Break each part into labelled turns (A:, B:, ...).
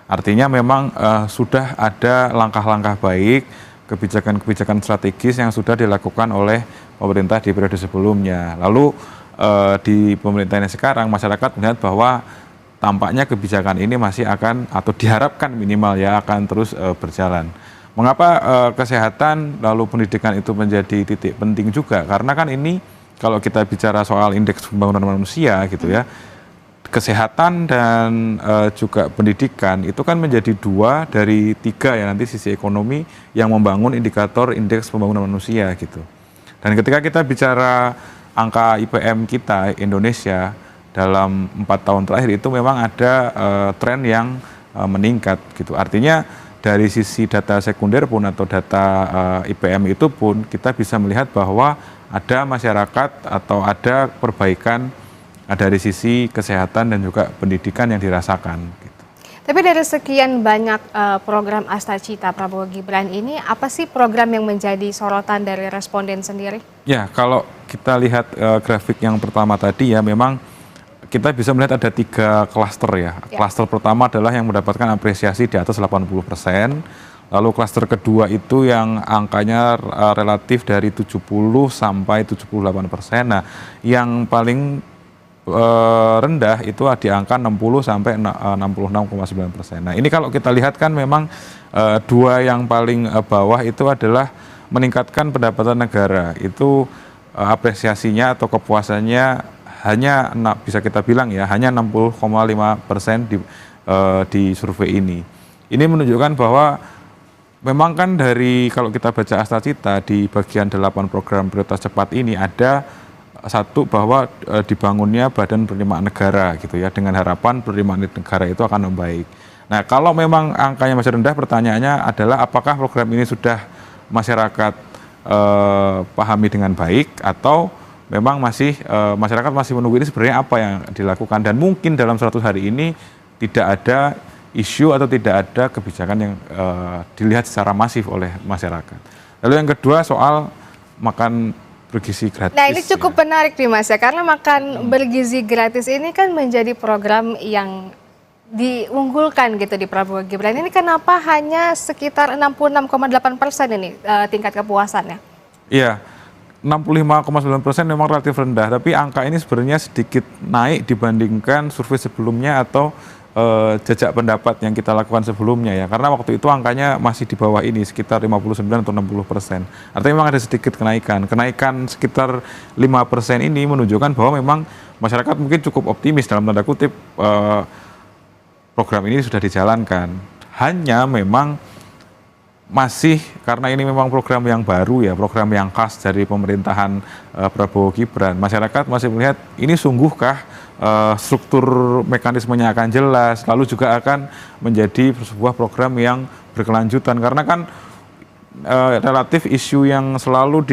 A: Artinya memang sudah ada langkah-langkah baik, kebijakan-kebijakan strategis yang sudah dilakukan oleh pemerintah di periode sebelumnya. Lalu di pemerintahan yang sekarang masyarakat melihat bahwa tampaknya kebijakan ini masih akan atau diharapkan minimal ya akan terus berjalan. Mengapa kesehatan lalu pendidikan itu menjadi titik penting juga? Karena kan ini kalau kita bicara soal indeks pembangunan manusia gitu ya, kesehatan dan juga pendidikan itu kan menjadi 2 dari 3 ya nanti sisi ekonomi yang membangun indikator indeks pembangunan manusia gitu. Dan ketika kita bicara angka IPM kita Indonesia dalam 4 tahun terakhir itu memang ada tren yang meningkat gitu. Artinya dari sisi data sekunder pun atau data IPM itu pun kita bisa melihat bahwa ada masyarakat atau ada perbaikan dari sisi kesehatan dan juga pendidikan yang dirasakan. Gitu.
B: Tapi dari sekian banyak program Astacita Prabowo Gibran ini, apa sih program yang menjadi sorotan dari responden sendiri? Ya, kalau kita lihat grafik yang pertama tadi ya, memang kita bisa melihat ada 3 klaster ya. Klaster pertama adalah yang mendapatkan apresiasi di atas 80%. Lalu klaster kedua itu yang angkanya relatif dari 70 sampai 78%. Nah, yang paling rendah itu di angka 60 sampai 66,9%. Nah, ini kalau kita lihat kan memang 2 yang paling bawah itu adalah meningkatkan pendapatan negara. Itu apresiasinya atau kepuasannya hanya bisa kita bilang ya hanya 60,5% di survei ini. Ini menunjukkan bahwa memang kan dari kalau kita baca Astacita di bagian 8 program prioritas cepat ini ada satu bahwa dibangunnya badan penerimaan negara gitu ya dengan harapan penerimaan negara itu akan membaik. Nah, kalau memang angkanya masih rendah pertanyaannya adalah apakah program ini sudah masyarakat pahami dengan baik atau memang masih masyarakat masih menunggu ini sebenarnya apa yang dilakukan dan mungkin dalam 100 hari ini tidak ada isu atau tidak ada kebijakan yang dilihat secara masif oleh masyarakat. Lalu yang kedua soal makan bergizi gratis. Nah, ini cukup menarik nih Mas ya, karena makan bergizi gratis ini kan menjadi program yang diunggulkan gitu di Prabowo Gibran. Ini kenapa hanya sekitar 66,8% ini tingkat kepuasannya? Iya. 65,9% memang relatif rendah, tapi angka ini sebenarnya sedikit naik dibandingkan survei sebelumnya atau jajak pendapat yang kita lakukan sebelumnya ya, karena waktu itu angkanya masih di bawah ini sekitar 59 atau 60%. Artinya memang ada sedikit kenaikan sekitar 5% ini menunjukkan bahwa memang masyarakat mungkin cukup optimis dalam tanda kutip program ini sudah dijalankan. Hanya memang masih karena ini memang program yang baru ya, program yang khas dari pemerintahan Prabowo Gibran. Masyarakat masih melihat ini sungguhkah struktur mekanismenya akan jelas, lalu juga akan menjadi sebuah program yang berkelanjutan. Karena kan relatif isu yang selalu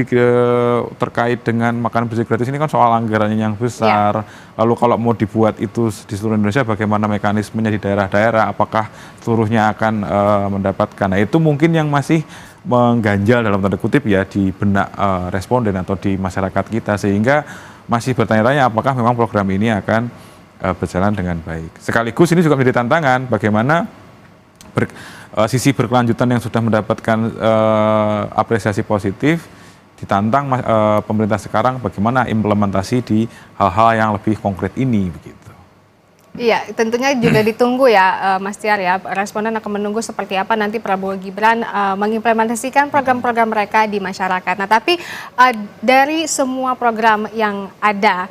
B: terkait dengan makan bergizi gratis ini kan soal anggarannya yang besar. Lalu kalau mau dibuat itu di seluruh Indonesia, bagaimana mekanismenya di daerah-daerah, apakah seluruhnya akan mendapatkan. Nah, itu mungkin yang masih mengganjal dalam tanda kutip ya di benak responden atau di masyarakat kita, sehingga masih bertanya-tanya apakah memang program ini akan berjalan dengan baik. Sekaligus ini juga menjadi tantangan bagaimana sisi berkelanjutan yang sudah mendapatkan apresiasi positif ditantang pemerintah sekarang bagaimana implementasi di hal-hal yang lebih konkret ini begitu. Iya, tentunya juga ditunggu ya Mas Tiar ya, responden akan menunggu seperti apa nanti Prabowo Gibran mengimplementasikan program-program mereka di masyarakat. Nah, tapi dari semua program yang ada,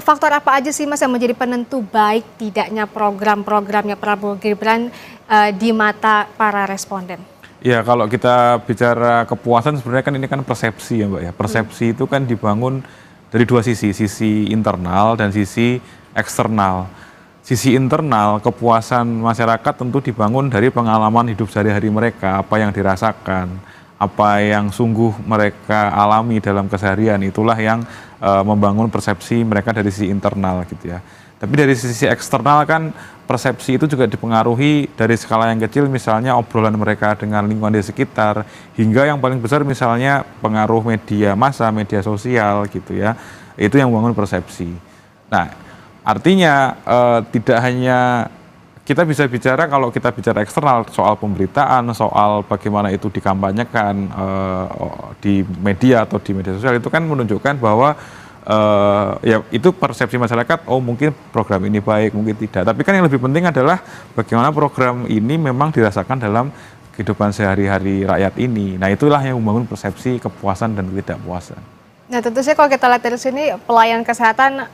B: faktor apa aja sih Mas yang menjadi penentu baik tidaknya program-programnya Prabowo Gibran di mata para responden? Ya, kalau kita bicara kepuasan sebenarnya kan ini kan persepsi ya Mbak ya. Persepsi itu kan dibangun dari 2 sisi internal dan sisi eksternal. Sisi internal, kepuasan masyarakat tentu dibangun dari pengalaman hidup sehari-hari mereka, apa yang dirasakan, apa yang sungguh mereka alami dalam keseharian, itulah yang membangun persepsi mereka dari sisi internal gitu ya. Tapi dari sisi eksternal kan persepsi itu juga dipengaruhi dari skala yang kecil, misalnya obrolan mereka dengan lingkungan di sekitar, hingga yang paling besar misalnya pengaruh media massa, media sosial gitu ya, itu yang membangun persepsi. Nah, artinya tidak hanya
A: kita bisa bicara, kalau kita bicara eksternal, soal pemberitaan, soal bagaimana itu dikampanyekan di media atau di media sosial, itu kan menunjukkan bahwa ya itu persepsi masyarakat, oh mungkin program ini baik, mungkin tidak. Tapi kan yang lebih penting adalah bagaimana program ini memang dirasakan dalam kehidupan sehari-hari rakyat ini. Nah itulah yang membangun persepsi kepuasan dan ketidakpuasan.
B: Nah tentu saja kalau kita lihat dari sini, pelayanan kesehatan